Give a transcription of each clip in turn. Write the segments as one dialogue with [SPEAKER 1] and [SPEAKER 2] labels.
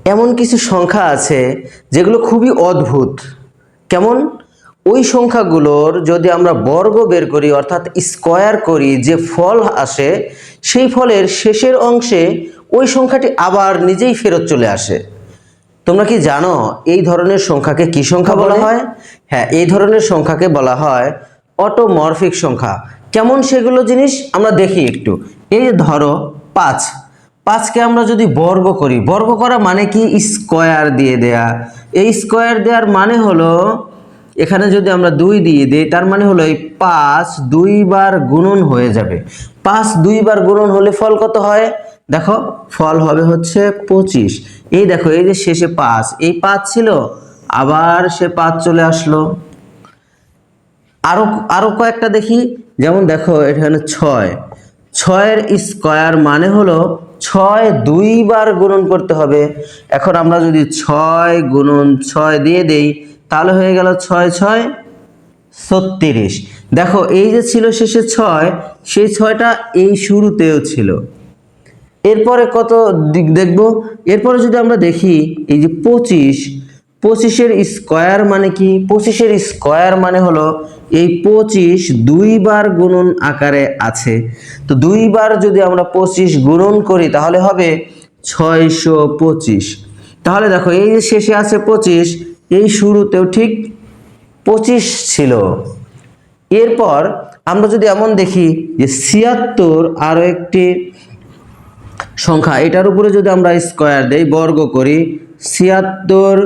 [SPEAKER 1] এমন কিছু সংখ্যা আছে যেগুলো খুবই অদ্ভুত। কেমন? ওই সংখ্যাগুলোর যদি আমরা বর্গ বের করি অর্থাৎ স্কয়ার করি, যে ফল আসে সেই ফলের শেষের অংশে ওই সংখ্যাটি আবার নিজেই ফেরত চলে আসে। তোমরা কি জানো এই ধরনের সংখ্যাকে কি সংখ্যা বলা হয়? হ্যাঁ, এই ধরনের সংখ্যাকে বলা হয় অটোমরফিক সংখ্যা। কেমন সেগুলো জিনিস আমরা দেখি একটু। এই যে ধরো 5, 5কে আমরা যদি বর্গ করি, বর্গ করা মানে কি? স্কয়ার দিয়ে দেয়া। এই স্কয়ার দেওয়ার মানে হলো এখানে যদি আমরা 2 দিয়ে দিই তার মানে হলো এই 5 2 বার গুণন হয়ে যাবে। 5 2 বার গুণন হলে ফল কত হয়? দেখো ফল হবে হচ্ছে 25। এই দেখো এই যে শেষে 5, এই 5 ছিল আবার সে 5 চলে আসলো। আরো আরো কয়েকটা দেখি, যেমন দেখো এখানে 6, 6-এর স্কয়ার মানে হলো 6 2 বার গুণন করতে হবে। এখন আমরা যদি 6 গুণন 6 দিয়ে দেই তাহলে হয়ে গেল 6 6 36। দেখো এই যে ছিল শেষে 6, সেই 6টা এই শুরুতেও ছিল। এরপরে কত দিক দেখব? এরপরে যদি আমরা দেখি এই যে 25, 25-এর স্কয়ার মানে কি? 25-এর স্কয়ার মানে হলো এই 25 2 বার গুণন আকারে আছে। তো 2 বার যদি আমরা 25 গুণন করি তাহলে হবে 625। তাহলে দেখো এই যে শেষে আছে 25, এই শুরুতেও ঠিক 25 ছিল। এরপর আমরা যদি এমন দেখি যে 76 আরো একটি সংখ্যা, এটার উপরে যদি আমরা স্কয়ার দেই, বর্গ করি, 76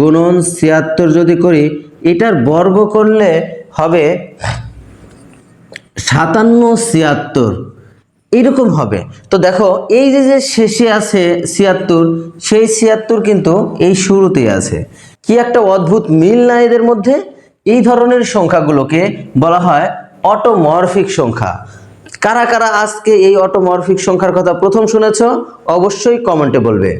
[SPEAKER 1] গুণন 76 যদি করি, এটার বর্গ করলে হবে 57 76 এইরকম হবে। তো দেখো এই যে যে শেষে আছে 76, সেই 76 কিন্তু এই শুরুতেই আছে। কি একটা অদ্ভুত মিল না এদের মধ্যে? এই ধরনের সংখ্যাগুলোকে বলা হয় অটোমরফিক সংখ্যা। কারা কারা আজকে এই অটোমরফিক সংখ্যার কথা প্রথম শুনেছ? অবশ্যই কমেন্টে বলবে।